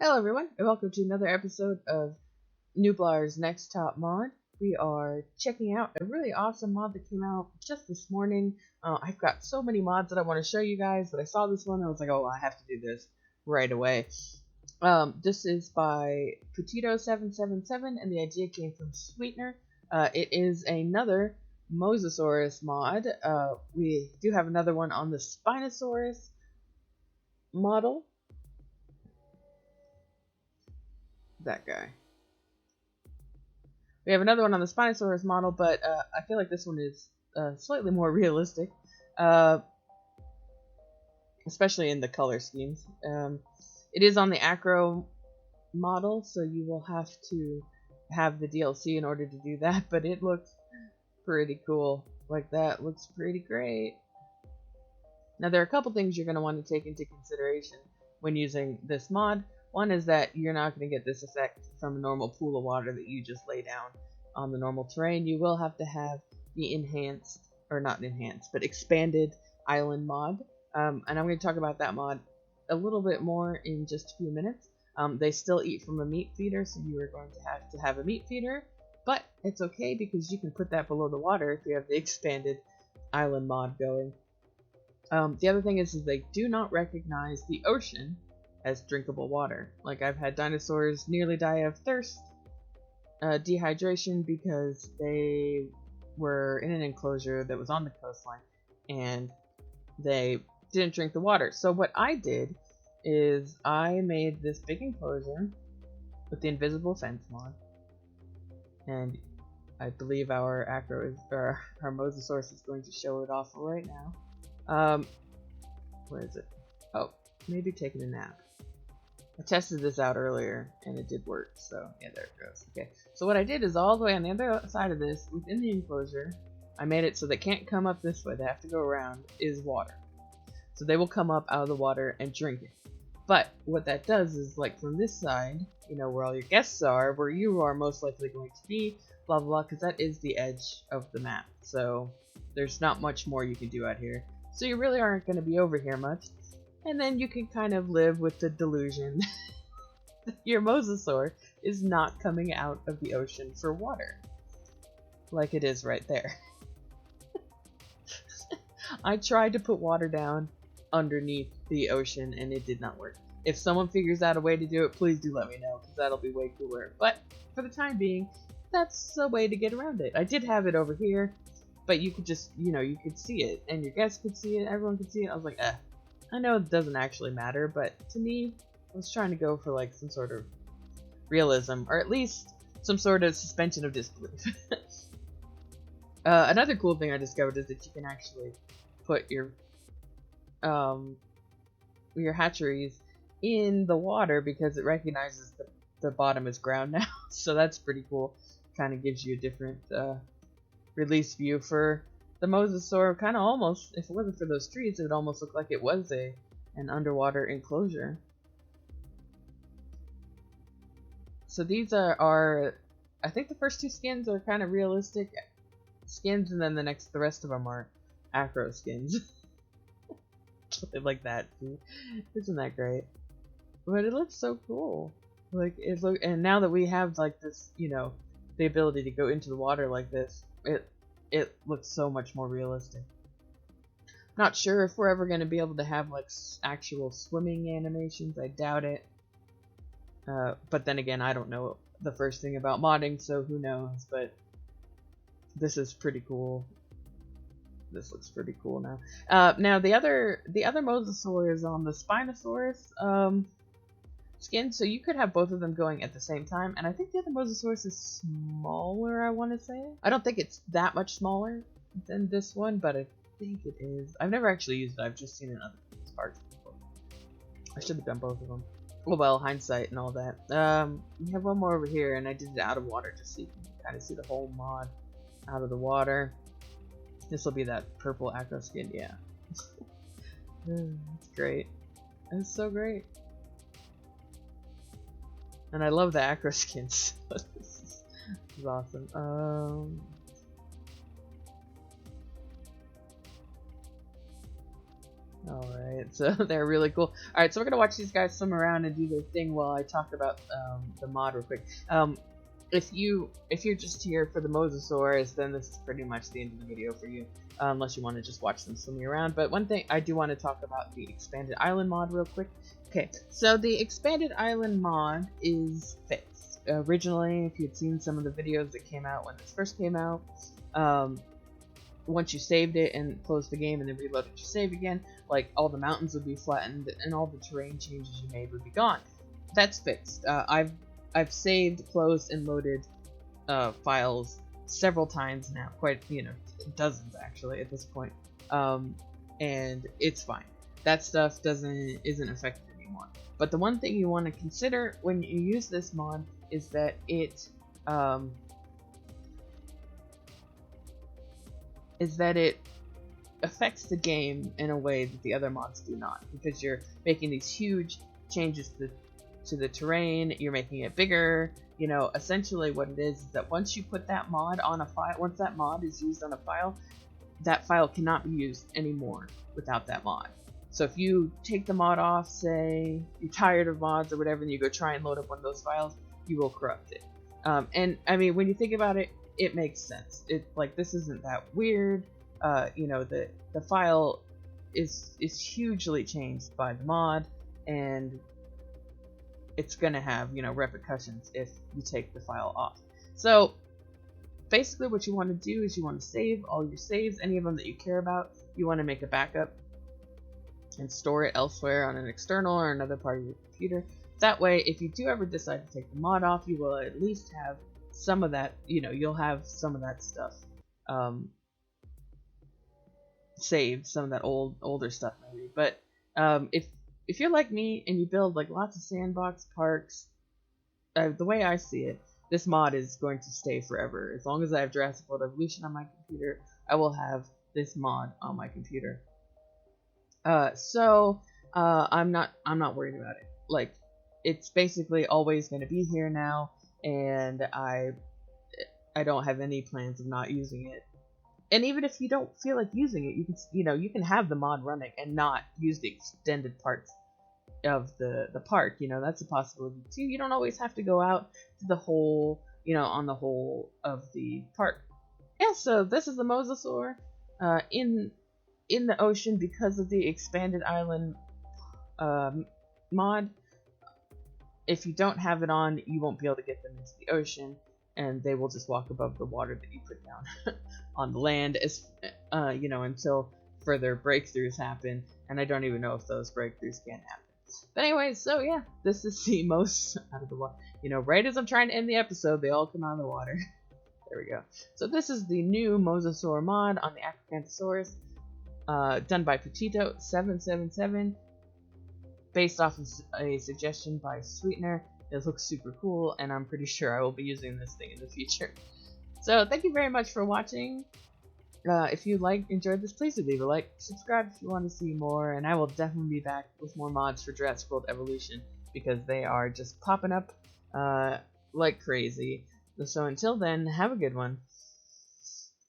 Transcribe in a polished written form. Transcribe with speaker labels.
Speaker 1: Hello everyone, and welcome to another episode of Nublar's Next Top Mod. We are checking out a really awesome mod that came out just this morning. I've got so many mods that I want to show you guys, but I saw this one and I was like, oh, I have to do this right away. This is by Putito777, and the idea came from Sweetener. It is another Mosasaurus mod. We do have another one on the Spinosaurus model. That guy. We have another one on the Spinosaurus model, but I feel like this one is slightly more realistic, especially in the color schemes. It is on the Acro model, so you will have to have the DLC in order to do that, but it looks pretty cool. Like, that looks pretty great. Now, there are a couple things you're going to want to take into consideration when using this mod. One is that you're not going to get this effect from a normal pool of water that you just lay down on the normal terrain. You will have to have the enhanced, or not enhanced, but expanded island mod. And I'm going to talk about that mod a little bit more in just a few minutes. They still eat from a meat feeder, so you are going to have a meat feeder, but it's okay because you can put that below the water if you have the expanded island mod going. The other thing is they do not recognize the ocean as drinkable water. Like, I've had dinosaurs nearly die of thirst, dehydration, because they were in an enclosure that was on the coastline and they didn't drink the water. So what I did is I made this big enclosure with the invisible fence mod, and I believe our Mosasaurus is going to show it off right now. Where is it? Oh, maybe taking a nap. I tested this out earlier and it did work, so yeah, there it goes. Okay, so what I did is all the way on the other side of this, within the enclosure, I made it so they can't come up this way, they have to go around, is water. So they will come up out of the water and drink it. But what that does is, like, from this side, you know, where all your guests are, where you are most likely going to be, blah blah blah, because that is the edge of the map. So there's not much more you can do out here. So you really aren't going to be over here much. And then you can kind of live with the delusion that your mosasaur is not coming out of the ocean for water. Like it is right there. I tried to put water down underneath the ocean and it did not work. If someone figures out a way to do it, please do let me know, because that'll be way cooler. But for the time being, that's a way to get around it. I did have it over here, but you could just, you know, you could see it, and your guests could see it, everyone could see it. I was like, I know it doesn't actually matter, but to me, I was trying to go for, like, some sort of realism, or at least some sort of suspension of disbelief. Another cool thing I discovered is that you can actually put your hatcheries in the water because it recognizes the bottom is ground now. So that's pretty cool. Kind of gives you a different release view for the mosasaur. Kind of almost, if it wasn't for those trees, it would almost look like it was an underwater enclosure. So these are I think the first two skins are kind of realistic skins, and then the rest of them are acro skins. Like that, see? Isn't that great? But it looks so cool. Like, and now that we have, like, this, you know, the ability to go into the water like this, it looks so much more realistic. Not sure if we're ever going to be able to have, like, actual swimming animations. I doubt it. But then again, I don't know the first thing about modding, so who knows. But this is pretty cool. This looks pretty cool now. Now the other mosasaur is on the Spinosaurus skin, so you could have both of them going at the same time. And I think the other Mosasaurus is smaller, I want to say. I don't think it's that much smaller than this one, but I think it is. I've never actually used it. I've just seen it in other people's parts before. I should have done both of them. Well, hindsight and all that. We have one more over here, and I did it out of water just so you can kind of see the whole mod out of the water. This will be that purple acro skin, yeah. It's great. It's so great. And I love the acro skins. This is awesome. Alright, so they're really cool. Alright, so we're gonna watch these guys swim around and do their thing while I talk about the mod real quick. If you're just here for the Mosasaurus, then this is pretty much the end of the video for you, unless you want to just watch them swimming around. But one thing I do want to talk about the expanded island mod real quick. Okay, so the expanded island mod is fixed. Originally, if you'd seen some of the videos that came out when this first came out, once you saved it and closed the game and then reloaded your save again, like all the mountains would be flattened and all the terrain changes you made would be gone. That's fixed. I've saved, closed, and loaded files several times now, quite, dozens actually at this point, and it's fine. That stuff isn't affected anymore. But the one thing you want to consider when you use this mod is that it affects the game in a way that the other mods do not, because you're making these huge changes to the terrain, you're making it bigger. Essentially what it is that once you put that mod on a file, once that mod is used on a file, that file cannot be used anymore without that mod. So if you take the mod off, say you're tired of mods or whatever, and you go try and load up one of those files, you will corrupt it. And I mean, when you think about it, it makes sense. This isn't that weird. The file is hugely changed by the mod, and it's gonna have repercussions if you take the file off. So basically what you want to do is you want to save all your saves, any of them that you care about. You want to make a backup and store it elsewhere on an external or another part of your computer. That way, if you do ever decide to take the mod off, you will at least have some of that, you'll have some of that stuff saved, some of that older stuff maybe. But if you're like me and you build like lots of sandbox parks, the way I see it, this mod is going to stay forever. As long as I have Jurassic World Evolution on my computer, I will have this mod on my computer. So I'm not worried about it. Like, it's basically always going to be here now, and I don't have any plans of not using it. And even if you don't feel like using it, you can have the mod running and not use the extended parts of the park. That's a possibility too. You don't always have to go out to the whole, on the whole of the park. Yeah, so this is the Mosasaur in the ocean because of the expanded island mod. If you don't have it on, you won't be able to get them into the ocean, and they will just walk above the water that you put down on the land, as until further breakthroughs happen. And I don't even know if those breakthroughs can happen. But anyway, so yeah, this is the most out of the water. Right as I'm trying to end the episode, they all come out of the water. There we go. So this is the new Mosasaur mod on the Acrocanthosaurus, done by Puchito777, based off of a suggestion by Sweetener. It looks super cool, and I'm pretty sure I will be using this thing in the future. So thank you very much for watching. If you enjoyed this, please do leave a like, subscribe if you want to see more, and I will definitely be back with more mods for Jurassic World Evolution, because they are just popping up like crazy. So until then, have a good one.